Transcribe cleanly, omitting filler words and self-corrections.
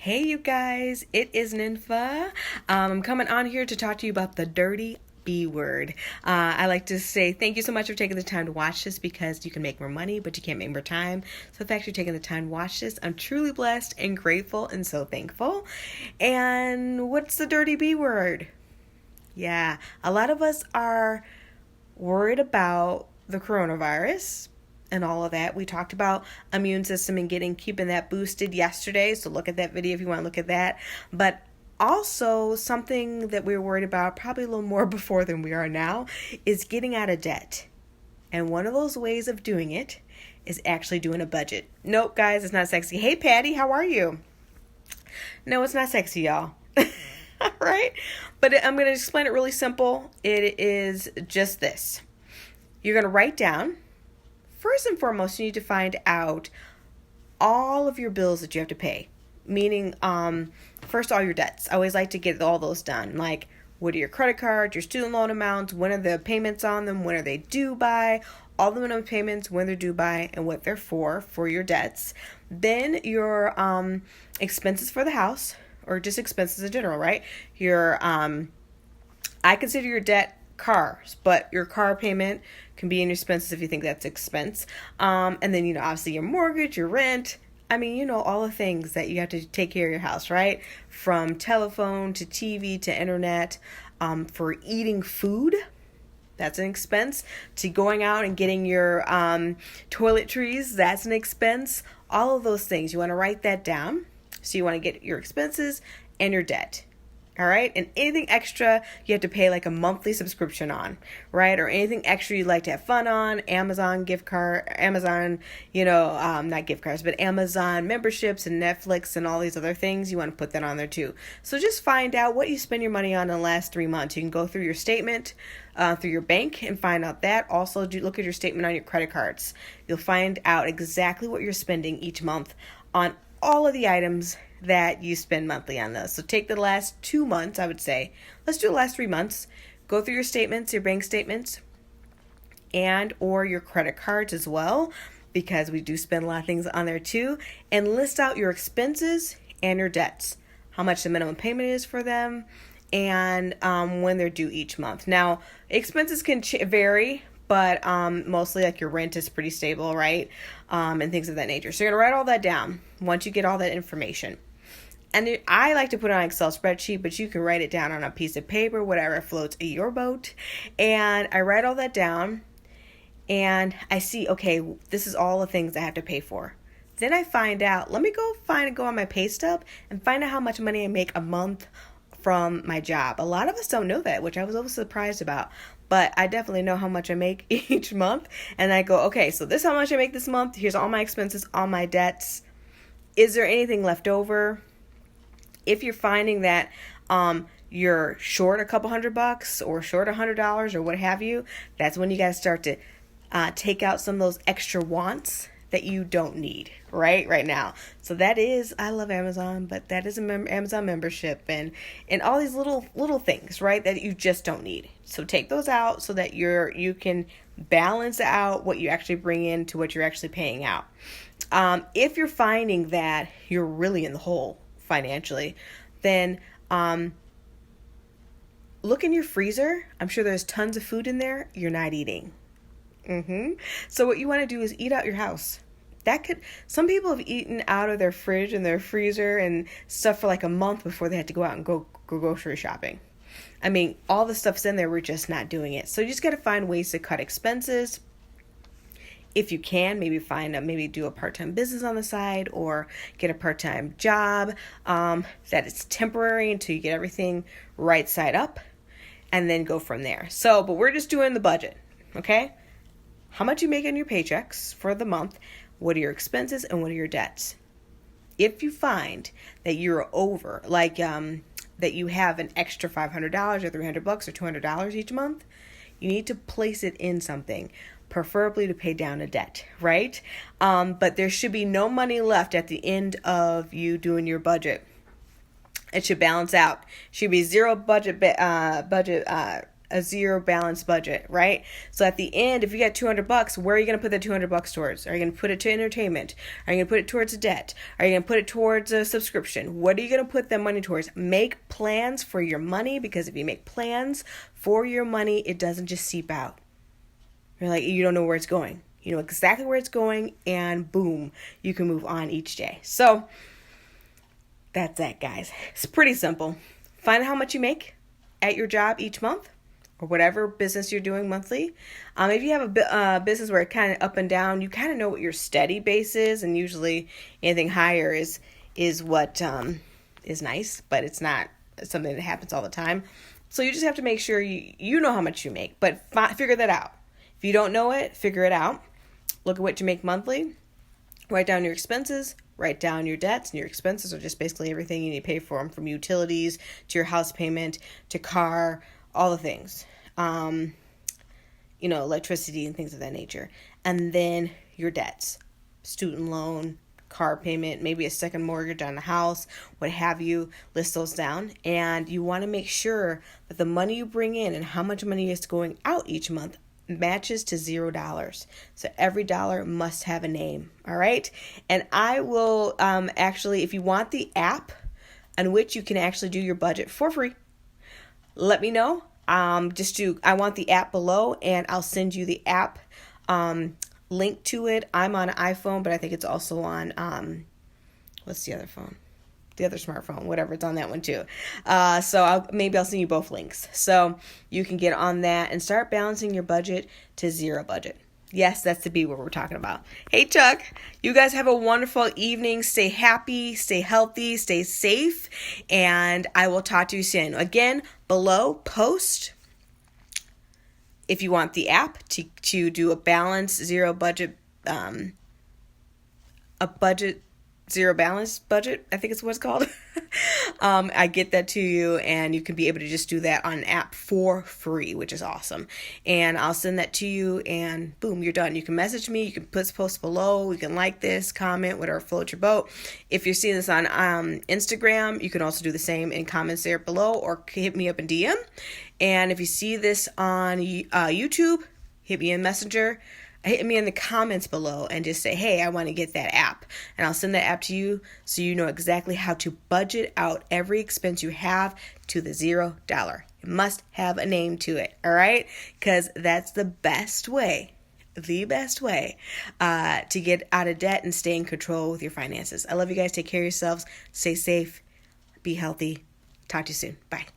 Hey, you guys, it is Ninfa. I'm coming on here to talk to you about the dirty B word. I like to say thank you so much for taking the time to watch this because you can make more money, but you can't make more time. So the fact you're taking the time to watch this, I'm truly blessed and grateful and so thankful. And what's the dirty B word? Yeah, a lot of us are worried about the coronavirus and all of that. We talked about immune system and keeping that boosted yesterday, so look at that video if you want to look at that. But also something that we were worried about probably a little more before than we are now is getting out of debt. And one of those ways of doing it is actually doing a budget. Nope, guys, it's not sexy. Hey, Patty, how are you? No, it's not sexy, y'all. All right? But I'm going to explain it really simple. It is just this. You're going to write down, first and foremost, you need to find out all of your bills that you have to pay. Meaning, first, all your debts. I always like to get all those done. Like, what are your credit cards, your student loan amounts, when are the payments on them, when are they due by, all the minimum payments, when they're due by, and what they're for your debts. Then your expenses for the house, or just expenses in general, right? Your, I consider your debt cars, but your car payment can be in your expenses if you think that's expense. And then, obviously your mortgage, your rent. I mean, all the things that you have to take care of your house, right? From telephone to TV to internet, for eating food. That's an expense. To going out and getting your toiletries, that's an expense. All of those things, you want to write that down. So you want to get your expenses and your debt. All right. And anything extra you have to pay like a monthly subscription on, right? Or anything extra you'd like to have fun on, Amazon gift card, Amazon, not gift cards, but Amazon memberships and Netflix and all these other things. You want to put that on there too. So just find out what you spend your money on in the last 3 months. You can go through your statement through your bank and find out that. Also, look at your statement on your credit cards. You'll find out exactly what you're spending each month on all of the items that you spend monthly on those. So take the last 2 months, I would say. Let's do the last 3 months. Go through your statements, your bank statements, and or your credit cards as well, because we do spend a lot of things on there too. And list out your expenses and your debts, how much the minimum payment is for them, and when they're due each month. Now, expenses can vary, but mostly like your rent is pretty stable, right? And things of that nature. So you're going to write all that down once you get all that information. And I like to put it on an Excel spreadsheet, but you can write it down on a piece of paper, whatever floats your boat. And I write all that down and I see, okay, this is all the things I have to pay for. Then I find out, let me go on my pay stub and find out how much money I make a month from my job. A lot of us don't know that, which I was always surprised about. But I definitely know how much I make each month. And I go, okay, so this is how much I make this month. Here's all my expenses, all my debts. Is there anything left over? If you're finding that you're short a couple $100 or short $100 or what have you, that's when you got to start to take out some of those extra wants that you don't need right now. So that is, I love Amazon, but that is Amazon membership and all these little things, right, that you just don't need. So take those out so that you can balance out what you actually bring in to what you're actually paying out. If you're finding that you're really in the hole financially, then look in your freezer. I'm sure there's tons of food in there you're not eating. So what you want to do is eat out your house. Some people have eaten out of their fridge and their freezer and stuff for like a month before they had to go out and go grocery shopping. I mean, all the stuff's in there, we're just not doing it. So you just got to find ways to cut expenses. If you can, maybe do a part-time business on the side or get a part-time job that is temporary until you get everything right side up and then go from there. But we're just doing the budget, okay? How much you make on your paychecks for the month, what are your expenses, and what are your debts? If you find that you're over, that you have an extra $500 or $300 or $200 each month, you need to place it in something, preferably to pay down a debt, right? But there should be no money left at the end of you doing your budget. It should balance out. Should be zero budget a zero balance budget, right? So at the end, if you got $200, where are you going to put that $200 towards? Are you going to put it to entertainment? Are you going to put it towards a debt? Are you going to put it towards a subscription? What are you going to put that money towards? Make plans for your money, because if you make plans for your money, it doesn't just seep out. You're like, you don't know where it's going. You know exactly where it's going, and boom, you can move on each day. So that's that, guys. It's pretty simple. Find out how much you make at your job each month, or whatever business you're doing monthly. If you have a business where it's kind of up and down, you kind of know what your steady base is, and usually anything higher is what is nice, but it's not something that happens all the time. So you just have to make sure you know how much you make, but figure that out. If you don't know it, figure it out. Look at what you make monthly. Write down your expenses. Write down your debts, and your expenses are just basically everything you need to pay for them, from utilities to your house payment to car, all the things, electricity and things of that nature. And then your debts, student loan, car payment, maybe a second mortgage on the house, what have you. List those down, and you want to make sure that the money you bring in and how much money is going out each month matches to $0. So every dollar must have a name. All right. And I will actually, if you want the app on which you can actually do your budget for free, let me know. I want the app below, and I'll send you the app link to it. I'm on an iPhone, but I think it's also on what's the other phone? The other smartphone, whatever, it's on that one too. So I'll send you both links, so you can get on that and start balancing your budget to zero budget. Yes, that's the B word we're talking about. Hey, Chuck, you guys have a wonderful evening. Stay happy, stay healthy, stay safe, and I will talk to you soon. Again, below, post if you want the app to do a balanced zero budget, zero balance budget, I think it's what it's called. I get that to you, and you can be able to just do that on an app for free, which is awesome. And I'll send that to you, and boom, you're done. You can message me, you can post below, you can like this, comment, whatever floats your boat. If you're seeing this on Instagram, you can also do the same in comments there below, or hit me up in DM. And if you see this on YouTube, hit me in Messenger. Hit me in the comments below and just say, hey, I want to get that app. And I'll send that app to you so you know exactly how to budget out every expense you have to the $0. It must have a name to it, all right? Because that's the best way to get out of debt and stay in control with your finances. I love you guys. Take care of yourselves. Stay safe. Be healthy. Talk to you soon. Bye.